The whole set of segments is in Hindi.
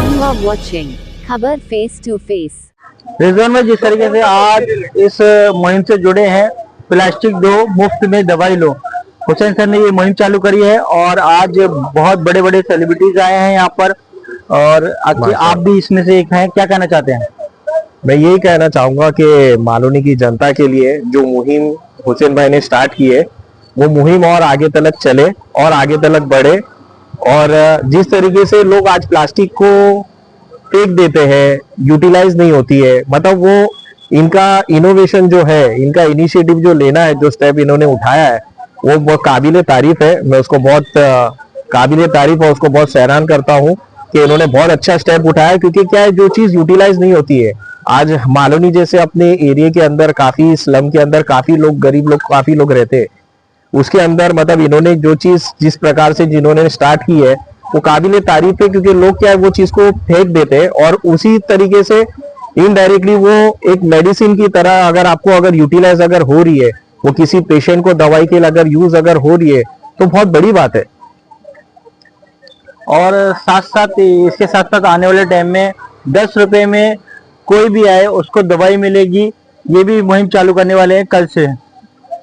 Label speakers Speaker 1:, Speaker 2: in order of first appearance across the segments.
Speaker 1: You are watching खबर फेस टू फेस।
Speaker 2: रिजवान में जिस तरीके से आज इस मुहिम से जुड़े हैं, प्लास्टिक दो मुफ्त में दवाई लो, हुसैन सर ने ये मुहिम चालू करी है और आज बहुत बड़े बड़े सेलिब्रिटीज आए हैं यहाँ पर और आप भी इसमें से एक हैं। क्या कहना चाहते हैं?
Speaker 3: मैं यही कहना चाहूंगा कि मालूनी की जनता के लिए जो मुहिम हुसैन भाई ने स्टार्ट की है, वो मुहिम और आगे तलक चले और आगे तलक बढ़े। और जिस तरीके से लोग आज प्लास्टिक को फेंक देते हैं, यूटिलाइज नहीं होती है, मतलब वो इनका इनोवेशन जो है, इनका इनिशिएटिव जो लेना है, जो स्टेप इन्होंने उठाया है, वो काबिले तारीफ है। मैं उसको बहुत काबिले तारीफ और उसको बहुत सराहना करता हूँ कि इन्होंने बहुत अच्छा स्टेप उठाया। क्योंकि क्या है, जो चीज यूटिलाइज नहीं होती है, आज मालूनी जैसे अपने एरिया के अंदर काफी स्लम के अंदर काफी लोग, गरीब लोग काफी लोग रहते हैं, उसके अंदर मतलब इन्होंने जो चीज जिस प्रकार से जिन्होंने स्टार्ट की है वो काबिले तारीफ है। क्योंकि लोग क्या है, वो चीज को फेंक देते हैं और उसी तरीके से इनडायरेक्टली वो एक मेडिसिन की तरह अगर यूटिलाइज अगर हो रही है, वो किसी पेशेंट को दवाई के लिए अगर यूज अगर हो रही है, तो बहुत बड़ी बात है।
Speaker 2: और साथ साथ इसके साथ साथ आने वाले टाइम में 10 रुपए में कोई भी आए उसको दवाई मिलेगी, ये भी मुहिम चालू करने वाले हैं कल से।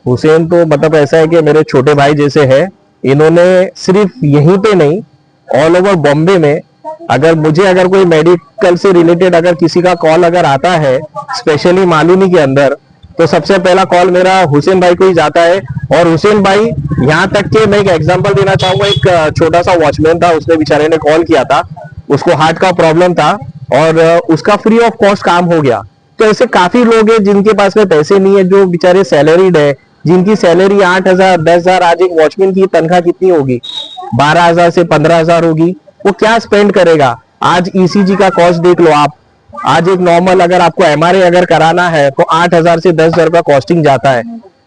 Speaker 3: हुसैन तो मतलब ऐसा है कि मेरे छोटे भाई जैसे है, इन्होंने सिर्फ यहीं पे नहीं, ऑल ओवर बॉम्बे में अगर कोई मेडिकल से रिलेटेड अगर किसी का कॉल अगर आता है, स्पेशली मालूनी के अंदर, तो सबसे पहला कॉल मेरा हुसैन भाई को ही जाता है। और हुसैन भाई यहाँ तक के, मैं एक एग्जांपल देना चाहूंगा, एक छोटा सा वॉचमैन था, उसने बेचारे ने कॉल किया था, उसको हार्ट का प्रॉब्लम था और उसका फ्री ऑफ कॉस्ट काम हो गया। तो ऐसे काफी लोग हैं जिनके पास में पैसे नहीं है, जो बेचारे सैलरीड है, जिनकी सैलरी 8,000 10,000, आज एक वॉचमैन की तनख्वाह कितनी होगी? 12,000 से 15,000 होगी। वो क्या स्पेंड करेगा? आज ईसीजी का कॉस्ट देख लो आप, आज एक नॉर्मल अगर आपको एमआरआई अगर कराना है तो 8,000 से 10,000 का कॉस्टिंग जाता है,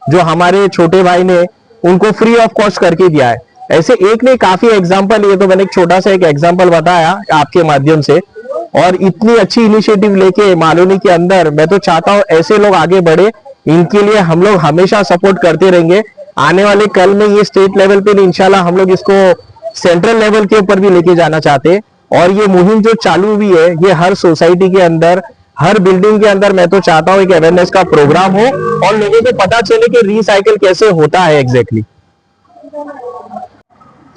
Speaker 3: जो हमारे छोटे भाई ने उनको फ्री ऑफ कॉस्ट करके दिया है। ऐसे एक नहीं, काफी एग्जाम्पल, ये तो मैंने एक छोटा सा एक एग्जाम्पल बताया आपके माध्यम से। और इतनी अच्छी इनिशिएटिव लेके मालूनी के अंदर, मैं तो चाहता हूँ ऐसे लोग आगे बढ़े, इनके लिए हम लोग हमेशा सपोर्ट करते रहेंगे। आने वाले कल में ये स्टेट लेवल पे इंशाल्लाह हम लोग इसको सेंट्रल लेवल के ऊपर भी लेके जाना चाहते हैं। और ये मुहिम जो चालू हुई है, ये हर सोसाइटी के अंदर, हर बिल्डिंग के अंदर, मैं तो चाहता हूँ एक अवेयरनेस का प्रोग्राम हो और लोगों को पता चले कि रिसाइकिल कैसे होता है एग्जैक्टली।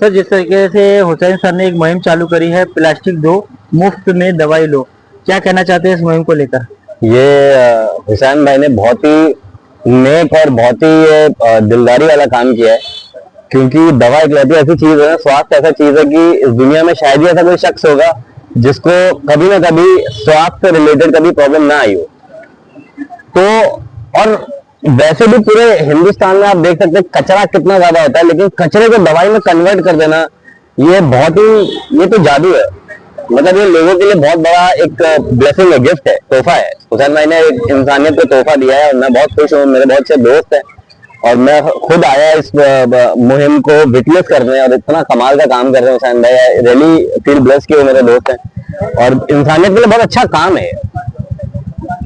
Speaker 2: सर, जिस तरीके से हुसैन सर ने एक मुहिम चालू करी है, प्लास्टिक दो मुफ्त में दवाई लो, क्या कहना चाहते हैं इस मुहिम को लेकर?
Speaker 4: ये हुसैन भाई ने बहुत ही नेक और बहुत ही दिलदारी वाला काम किया है। क्योंकि दवा एक ऐसी चीज है, स्वास्थ्य ऐसा चीज है कि इस दुनिया में शायद ही ऐसा कोई शख्स होगा जिसको कभी ना कभी स्वास्थ्य से रिलेटेड कभी प्रॉब्लम ना आई हो। तो और वैसे भी पूरे हिंदुस्तान में आप देख सकते हैं कचरा कितना ज्यादा होता है, लेकिन कचरे को दवाई में कन्वर्ट कर देना, ये तो जादू है। मतलब ये लोगों के लिए बहुत बड़ा एक ब्लेसिंग है, गिफ्ट है, तोहफा है। हुसैन भाई ने एक इंसानियत को तोहफा दिया है और मैं बहुत खुश हूँ। मेरे बहुत से दोस्त हैं और मैं खुद आया इस मुहिम को विटनेस करने, और इतना कमाल का काम कर रहे हैं हुसैन भाई। रियली फील ब्लेस्ड कि वो मेरे दोस्त हैं और इंसानियत के लिए बहुत अच्छा काम है।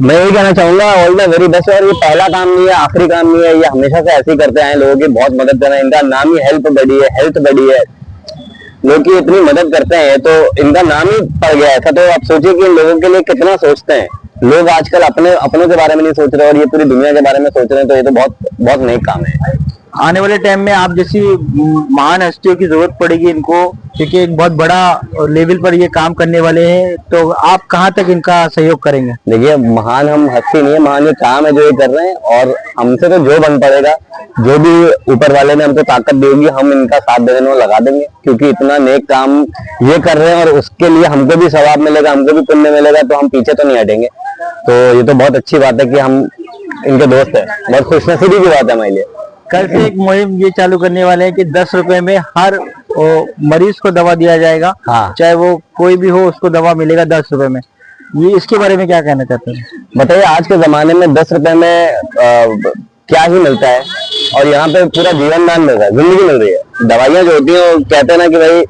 Speaker 4: मैं यही कहना चाहूंगा, ऑल द वेरी बेस्ट। और ये पहला काम नहीं है, आखिरी काम नहीं है, ये हमेशा से ऐसे ही करते आए, लोगों की बहुत मदद कर रहे हैं। इनका नाम ही हेल्प बड़ी है, लोग की इतनी मदद करते हैं तो इनका नाम ही पड़ गया। ऐसा तो आप सोचिए कि लोगों के लिए कितना सोचते हैं लोग। आजकल अपनों के बारे में नहीं सोच रहे और ये पूरी दुनिया के बारे में सोच रहे हैं, तो ये तो बहुत बहुत नेक काम है।
Speaker 2: आने वाले टाइम में आप जैसी महान हस्तियों की जरूरत पड़ेगी इनको, क्योंकि एक बहुत बड़ा लेवल पर ये काम करने वाले हैं, तो आप कहाँ तक इनका सहयोग करेंगे?
Speaker 4: देखिए, महान हम हस्ती नहीं है, महान ये काम है जो ये कर रहे हैं। और हमसे तो जो बन पड़ेगा, जो भी ऊपर वाले ने हमको ताकत दी होगी, हम इनका साथ देने में लगा देंगे। क्योंकि इतना नेक काम ये कर रहे हैं और उसके लिए हमको भी सवाब मिलेगा, हमको भी पुण्य मिलेगा, तो हम पीछे तो नहीं हटेंगे। तो ये तो बहुत अच्छी बात है कि हम इनके दोस्त हैं, बहुत खुशनसीबी की बात है हमारे लिए।
Speaker 2: कल से एक मुहिम ये चालू करने वाले हैं कि 10 रुपए में हर मरीज को दवा दिया जाएगा।
Speaker 4: हाँ।
Speaker 2: चाहे वो कोई भी हो, उसको दवा मिलेगा 10 रुपए में। ये इसके बारे में क्या कहना चाहते हैं?
Speaker 4: बताइए, आज के जमाने में 10 रुपए में क्या ही मिलता है, और यहाँ पे पूरा जीवन दान मिल रहा है, जिंदगी मिल रही है। दवाइयाँ जो होती हैं, वो कहते हैं ना कि भाई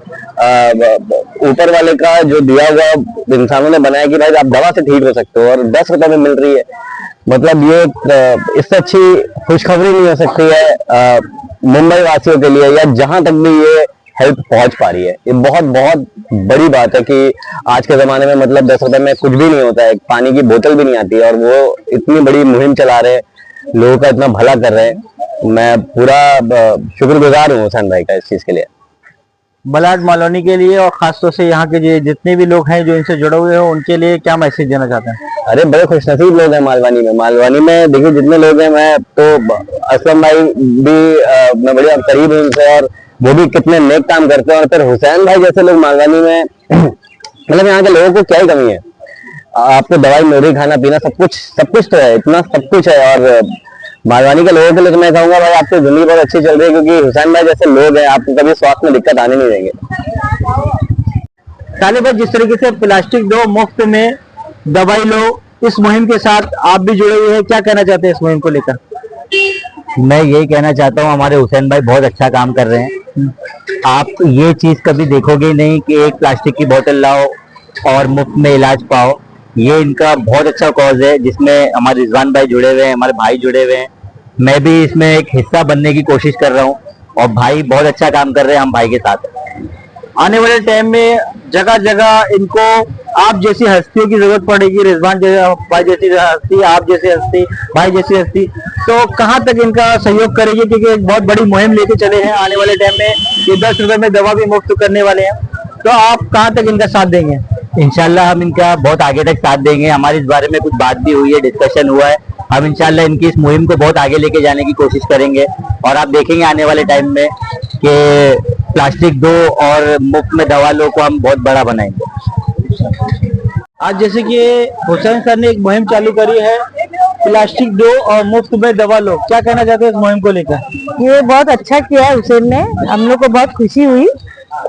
Speaker 4: ऊपर वाले का जो दिया हुआ इंसानों ने बनाया कि भाई आप दवा से ठीक हो सकते हो, और 10 रुपए में मिल रही है। मतलब ये इससे अच्छी खुशखबरी नहीं हो सकती है मुंबई वासियों के लिए, या जहां तक भी ये हेल्प पहुंच पा रही है। ये बहुत बहुत बड़ी बात है कि आज के जमाने में मतलब 10 रुपए में कुछ भी नहीं होता है, पानी की बोतल भी नहीं आती है और वो इतनी बड़ी मुहिम चला रहे हैं, लोगों का इतना भला कर रहे हैं। मैं पूरा शुक्रगुजार हूँ हुसैन भाई का इस चीज के लिए,
Speaker 2: मलाड मालवनी के लिए, और खासतौर से यहाँ के जितने भी लोग हैं जो इनसे जुड़े हुए हो उनके लिए क्या मैसेज देना चाहते हैं?
Speaker 4: अरे बड़े खुशनसीब लोग हैं मालवानी में देखिए जितने लोग हैं। मैं तो असलम भाई भी मैं बड़ी करीब हूँ उनसे, और वो भी कितने नेक काम करते हैं। और फिर हुसैन भाई जैसे लोग मालवानी में मतलब यहाँ के लोगों को क्या ही कमी है, आपको दवाई मोरी खाना पीना सब कुछ तो है, इतना सब कुछ है। और मालवानी के लोगों के लिए तो मैं कहूंगा भाई आपकी जिंदगी बहुत अच्छी चल रही है, क्योंकि हुसैन भाई जैसे लोग हैं आपको कभी स्वास्थ्य में दिक्कत आने नहीं देंगे।
Speaker 2: साले भाई, जिस तरीके से प्लास्टिक दो मुफ्त में दवाई लो, इस मुहिम के साथ आप भी जुड़े हुए हैं, क्या कहना चाहते हैं इस मुहिम को लेकर?
Speaker 5: मैं यही कहना चाहता हूँ, हमारे हुसैन भाई बहुत अच्छा काम कर रहे हैं। आप ये चीज कभी देखोगे नहीं कि एक प्लास्टिक की बोतल लाओ और मुफ्त में इलाज पाओ। ये इनका बहुत अच्छा कॉज है जिसमें हमारे रिजवान भाई जुड़े हुए हैं, हमारे भाई जुड़े हुए हैं। मैं भी इसमें एक हिस्सा बनने की कोशिश कर रहा हूँ और भाई बहुत अच्छा काम कर रहे हैं हम भाई के साथ।
Speaker 2: आने वाले टाइम में जगह जगह इनको आप जैसी हस्तियों की जरूरत पड़ेगी, रिजवान भाई जैसी हस्ती, आप जैसी हस्ती, भाई जैसी हस्ती, तो कहाँ तक इनका सहयोग करेगी? क्योंकि एक बहुत बड़ी मुहिम लेके चले हैं आने वाले टाइम में, ये 10 रुपए में दवा भी मुफ्त करने वाले हैं, तो आप कहाँ तक इनका साथ देंगे?
Speaker 5: इंशाल्लाह हम इनका बहुत आगे तक साथ देंगे। हमारी इस बारे में कुछ बात भी हुई है, डिस्कशन हुआ है। हम इंशाल्लाह इनकी इस मुहिम को बहुत आगे लेके जाने की कोशिश करेंगे और आप देखेंगे आने वाले टाइम में कि प्लास्टिक दो और मुफ्त में दवा लो को हम बहुत बड़ा बनाएंगे।
Speaker 2: आज जैसे कि हुसैन सर ने एक मुहिम चालू करी है, प्लास्टिक दो और मुफ्त में दवा लो, क्या कहना चाहते हैं इस मुहिम को लेकर?
Speaker 6: ये बहुत अच्छा किया है हुसैन ने, हम लोग को बहुत खुशी हुई,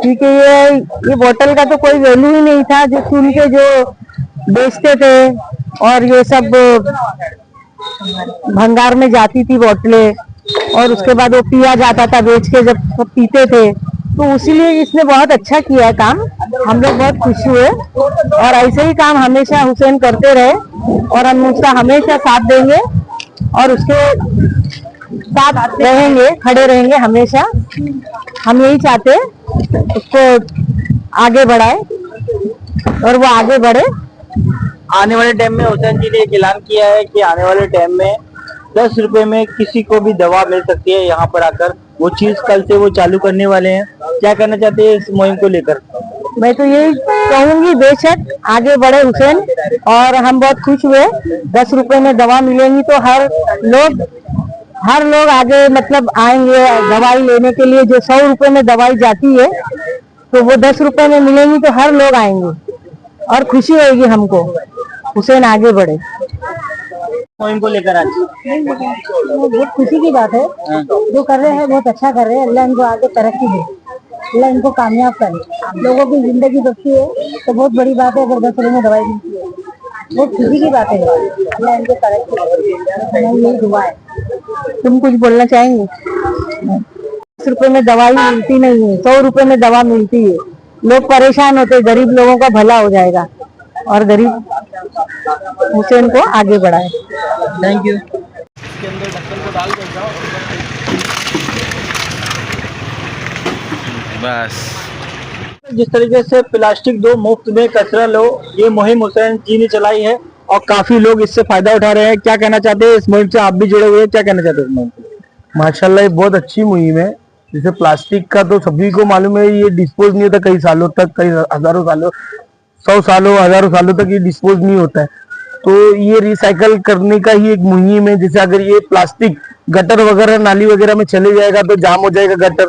Speaker 6: क्योंकि ये बोतल का तो कोई वैल्यू ही नहीं था। जो सुन के जो बेचते थे और ये सब भंगार में जाती थी बोतलें, और उसके बाद वो पिया जाता था बेच के, जब सब पीते थे, तो इसीलिए इसने बहुत अच्छा किया है काम। हम लोग बहुत खुश हुए और ऐसे ही काम हमेशा हुसैन करते रहे और हम उसका हमेशा साथ देंगे और उसके साथ रहेंगे, खड़े रहेंगे हमेशा। हम यही चाहते हैं उसको आगे बढ़ाए और वो आगे बढ़े।
Speaker 2: आने वाले टाइम में हुसैन जी ने एक ऐलान किया है कि आने वाले टाइम में 10 रुपए में किसी को भी दवा मिल सकती है यहाँ पर आकर, वो चीज कल से वो चालू करने वाले हैं। क्या कहना चाहते हैं इस मुहिम को लेकर?
Speaker 6: मैं तो यही कहूंगी बेशक आगे बढ़े हुसैन, और हम बहुत खुश हुए। 10 रुपए में दवा मिलेंगी तो हर लोग आगे मतलब आएंगे दवाई लेने के लिए। जो 100 रुपए में दवाई जाती है तो वो 10 रुपए में मिलेंगी तो हर लोग आएंगे और खुशी होगी हमको। हुसैन आगे बढ़े
Speaker 2: मुहिम को लेकर आज
Speaker 6: बहुत खुशी की बात है। जो कर रहे हैं बहुत अच्छा कर रहे हैं। अल्लाह इनको आगे तरक्की दे, अल्लाह इनको कामयाब करे। लोगों की जिंदगी बचती है तो बहुत बड़ी बात है। अगर 10 रुपए में दवाई मिलती है बहुत खुशी की बात है। अल्लाह इनको तरक्की दे, यही दुआ है। तुम कुछ बोलना चाहेंगे? 10 रुपए में दवाई मिलती नहीं है, 100 रुपए में दवा मिलती है। लोग परेशान होते, गरीब लोगों का भला हो जाएगा और गरीब हुसैन को आगे बढ़ाए।
Speaker 2: Thank you.
Speaker 3: बस
Speaker 2: जिस तरीके से प्लास्टिक दो मुफ्त में कचरा लो, ये मुहिम हुसैन जी ने चलाई है और काफी लोग इससे फायदा उठा रहे हैं। क्या कहना चाहते हैं इस मुहिम से? आप भी जुड़े हुए हैं, क्या कहना चाहते हैं इस मुहिम से?
Speaker 7: माशाल्लाह ये बहुत अच्छी मुहिम है। जैसे प्लास्टिक का तो सभी को मालूम है, ये डिस्पोज नहीं होता कई सालों तक, कई हजारों सालों, 100 सालों हजारों सालों तक ये डिस्पोज नहीं होता है। तो ये रिसाइकल करने का ही एक मुहिम है। जैसे अगर ये प्लास्टिक गटर वगैरह नाली वगैरह में चले जाएगा तो जाम हो जाएगा गटर,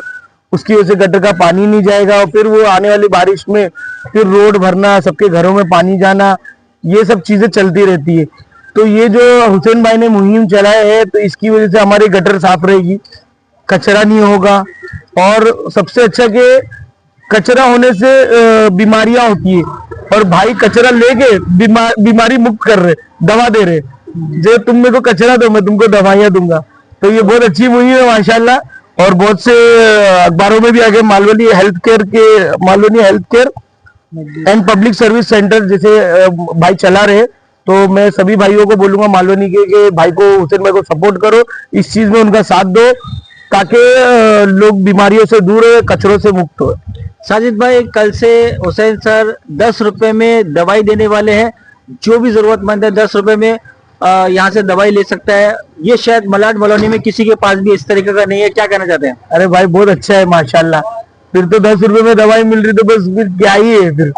Speaker 7: उसकी वजह से गटर का पानी नहीं जाएगा और फिर वो आने वाली बारिश में फिर रोड भरना, सबके घरों में पानी जाना, ये सब चीजें चलती रहती है। तो ये जो हुसैन भाई ने मुहिम चलाया है तो इसकी वजह से हमारी गटर साफ रहेगी, कचरा नहीं होगा। और सबसे अच्छा कि कचरा होने से बीमारियां होती है और भाई कचरा लेके बीमारी मुक्त कर रहे, दवा दे रहे। जो तुम मेरे को कचरा दो मैं तुमको दवाइयां दूंगा। तो ये बहुत अच्छी मुहिम है माशाल्लाह। और बहुत से अखबारों में भी आगे Malvani health care and public service centre जैसे भाई चला रहे। तो मैं सभी भाइयों को बोलूंगा मालवनी के भाई को, हुसैन भाई को सपोर्ट करो, इस चीज में उनका साथ दो ताकि लोग बीमारियों से दूर हो, कचरों से मुक्त हो।
Speaker 2: साजिद भाई, कल से हुसैन सर 10 रुपए में दवाई देने वाले हैं। जो भी जरूरतमंद है 10 रुपए में यहाँ से दवाई ले सकता है। ये शायद मलाड मलोनी में किसी के पास भी इस तरीके का नहीं है। क्या कहना चाहते हैं?
Speaker 7: अरे भाई बहुत अच्छा है माशाल्लाह। फिर तो 10 रुपए में दवाई मिल रही तो बस फिर क्या ही है। फिर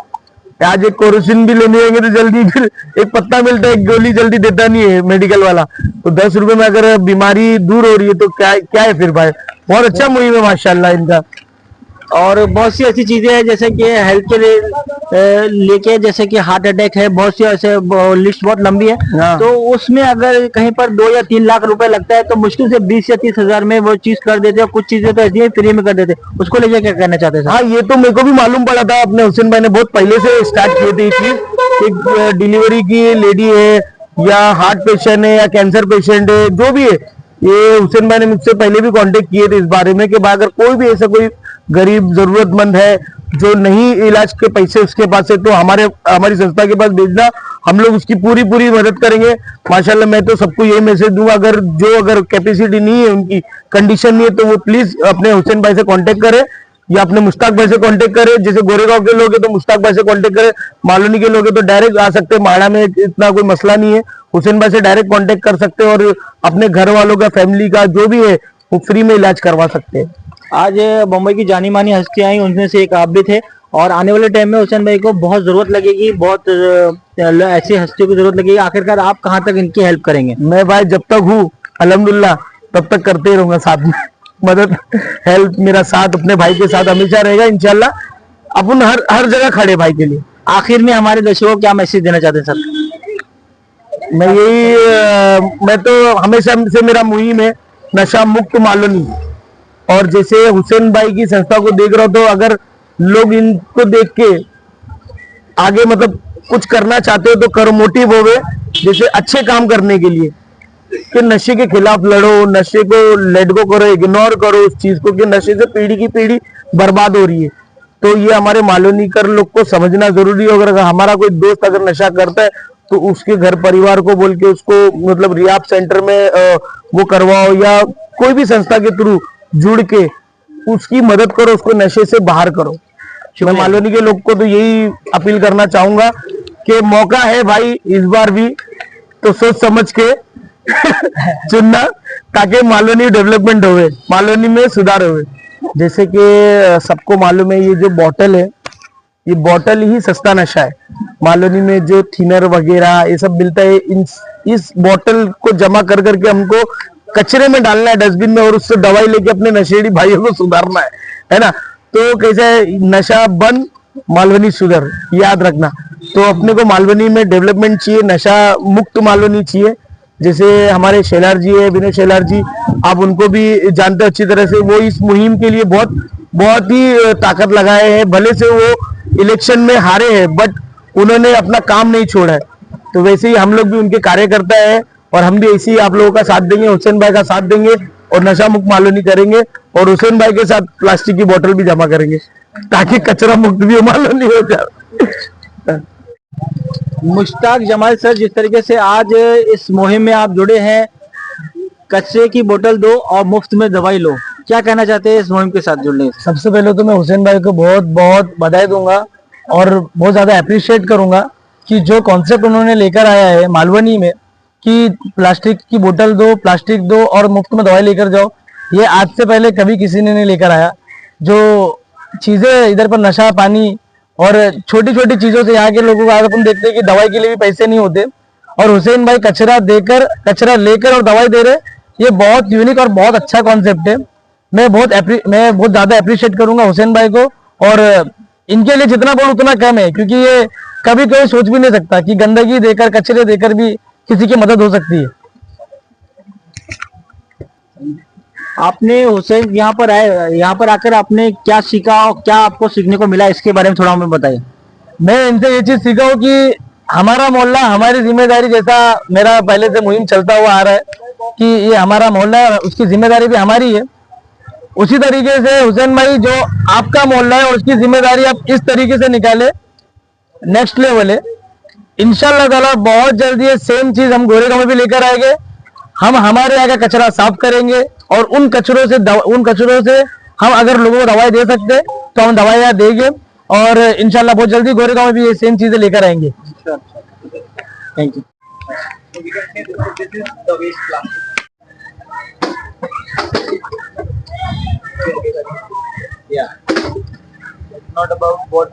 Speaker 7: आज एक कोरोसिन भी लेने आएंगे तो जल्दी, फिर एक पत्ता मिलता है, एक गोली जल्दी देता नहीं है मेडिकल वाला। तो 10 रुपए में अगर बीमारी दूर हो रही है तो क्या क्या है फिर भाई। बहुत अच्छा मुहिम है माशाल्लाह इनका।
Speaker 2: और बहुत सी ऐसी चीजें हैं जैसे कि हेल्थ के लेके, जैसे कि हार्ट अटैक है, बहुत सी ऐसे लिस्ट बहुत लंबी है।
Speaker 7: हाँ।
Speaker 2: तो उसमें अगर कहीं पर 2 या 3 लाख रुपए लगता है तो मुश्किल से 20 या 30 हजार में वो चीज कर देते हैं। कुछ चीजें तो ऐसी है फ्री में कर देते हैं। उसको लेके क्या कहना चाहते हैं?
Speaker 7: हाँ, ये तो मेरे को भी मालूम पड़ा था। अपने हुसैन भाई ने बहुत पहले से स्टार्ट किए थे ये चीज। एक डिलीवरी की लेडी है या हार्ट पेशेंट है या कैंसर पेशेंट है, जो भी है, ये हुसैन भाई ने मुझसे पहले भी कांटेक्ट किए थे इस बारे में कि अगर कोई भी ऐसा कोई गरीब जरूरतमंद है जो नहीं इलाज के पैसे उसके पास है तो हमारी संस्था के पास भेजना, हम लोग उसकी पूरी मदद करेंगे। माशाल्लाह मैं तो सबको यही मैसेज दूंगा, अगर कैपेसिटी नहीं है, उनकी कंडीशन नहीं है, तो वो प्लीज अपने हुसैन भाई से कांटेक्ट करे या अपने मुश्ताक भाई से कांटेक्ट करे। जैसे गोरेगांव के लोग हैं तो मुश्ताक भाई से कांटेक्ट करे, मालोनी के लोग हैं तो डायरेक्ट आ सकते हैं। माड़ा में इतना कोई मसला नहीं है, हुसैन भाई से डायरेक्ट कांटेक्ट कर सकते हैं और अपने घर वालों का, फैमिली का जो भी है वो फ्री में इलाज करवा सकते हैं।
Speaker 2: आज मुंबई की जानी मानी हस्तियां आई, उनमें से एक आप भी थे। और आने वाले टाइम में हुसैन भाई को बहुत जरूरत लगेगी, बहुत ऐसी हस्तियों की जरूरत लगेगी। आखिरकार आप कहाँ तक इनकी हेल्प करेंगे?
Speaker 7: मैं भाई जब तक हूँ अल्हम्दुलिल्लाह तब तक करते ही रहूंगा साथ में। मदद, हेल्प, मेरा साथ अपने भाई के साथ हमेशा रहेगा इंशाल्लाह। अपन हर जगह खड़े भाई के लिए।
Speaker 2: आखिर में हमारे दर्शकों को क्या मैसेज देना चाहते हैं सर?
Speaker 7: मैं तो हमेशा से मेरा मुहिम है नशा मुक्त मालोनी। और जैसे हुसैन भाई की संस्था को देख रहा हूं तो अगर लोग इनको देख के आगे मतलब कुछ करना चाहते हो तो करो, मोटिव होवे जैसे अच्छे काम करने के लिए कि नशे के खिलाफ लड़ो, नशे को लेट गो करो, इग्नोर करो उस चीज को कि नशे से पीढ़ी की पीढ़ी बर्बाद हो रही है। तो ये हमारे मालोनी कर लोग को समझना जरूरी है। अगर हमारा कोई दोस्त अगर नशा करता है तो उसके घर परिवार को बोल के उसको मतलब रिहाब सेंटर में वो करवाओ या कोई भी संस्था के थ्रू जुड़ के उसकी मदद करो, उसको नशे से बाहर करो। मैं मालोनी के लोग को तो यही अपील करना चाहूंगा कि मौका है भाई इस बार भी, तो सोच समझ के चुनना ताकि मालोनी डेवलपमेंट होवे, मालोनी में सुधार होवे। जैसे कि सबको मालूम है ये जो बॉटल है, ये बॉटल ही सस्ता नशा है। मालोनी में जो थिनर वगैरह ये सब मिलता है, इस बॉटल को जमा कर करके हमको कचरे में डालना है, डस्टबिन में, और उससे दवाई लेके अपने नशेड़ी भाइयों को सुधारना है ना। तो कैसे नशा बंद मालवनी सुधर, याद रखना। तो अपने को मालवनी में डेवलपमेंट चाहिए, नशा मुक्त मालवनी चाहिए। जैसे हमारे शेलार जी है, विनय शेलार जी, आप उनको भी जानते अच्छी तरह से। वो इस मुहिम के लिए बहुत ही ताकत लगाए हैं। भले से वो इलेक्शन में हारे हैं बट उन्होंने अपना काम नहीं छोड़ा है। तो वैसे ही हम लोग भी उनके कार्यकर्ता है और हम भी ऐसे ही आप लोगों का साथ देंगे, हुसैन भाई का साथ देंगे और नशा मुक्त मालोनी करेंगे। और हुसैन भाई के साथ प्लास्टिक की बोतल भी जमा करेंगे ताकि कचरा मुक्त भी मालोनी हो जाए।
Speaker 2: मुश्ताक जमाल सर, जिस तरीके से आज इस मुहिम में आप जुड़े हैं, कचरे की बोतल दो और मुफ्त में दवाई लो, क्या कहना चाहते हैं इस मुहिम के साथ जुड़ने?
Speaker 7: सबसे पहले तो मैं हुसैन भाई को बहुत बधाई दूंगा और बहुत ज्यादा अप्रिशिएट करूंगा कि जो कॉन्सेप्ट उन्होंने लेकर आया है मालवनी में कि प्लास्टिक की बोतल दो, प्लास्टिक दो और मुफ्त में दवाई लेकर जाओ, ये आज से पहले कभी किसी ने नहीं लेकर आया। जो चीजें इधर पर नशा पानी और छोटी छोटी चीजों से यहाँ के लोगों को आज अपन देखते हैं कि दवाई के लिए भी पैसे नहीं होते, और हुसैन भाई कचरा लेकर और दवाई दे रहे, ये बहुत यूनिक और बहुत अच्छा कॉन्सेप्ट है। मैं बहुत ज्यादा अप्रिशिएट करूंगा हुसैन भाई को, और इनके लिए जितना बोलूं उतना कम है, क्योंकि ये कभी कोई सोच भी नहीं सकता कि गंदगी देकर, कचरे देकर भी किसी की मदद हो सकती है।
Speaker 2: आपने हुसैन यहाँ पर आकर आपने क्या सीखा और क्या आपको सीखने को मिला, इसके बारे में थोड़ा हमें बताइए।
Speaker 7: मैं इनसे ये चीज सीखा हूँ कि हमारा मोहल्ला हमारी जिम्मेदारी, जैसा मेरा पहले से मुहिम चलता हुआ आ रहा है कि ये हमारा मोहल्ला है, उसकी जिम्मेदारी भी हमारी है। उसी तरीके से हुसैन भाई जो आपका मोहल्ला है और उसकी जिम्मेदारी आप इस तरीके से निकाले, नेक्स्ट लेवल है। इंशाल्लाह ताला बहुत जल्दी ये सेम चीज हम गोरेगांव में भी लेकर आएंगे। हम हमारे यहाँ का कचरा साफ करेंगे और उन कचरों से हम अगर लोगों को दवाई दे सकते हैं तो हम दवाइयाँ देंगे और इंशाल्लाह बहुत जल्दी गोरेगांव में भी ये सेम चीजें लेकर आएंगे। Thank you.
Speaker 2: Yeah. It's not about what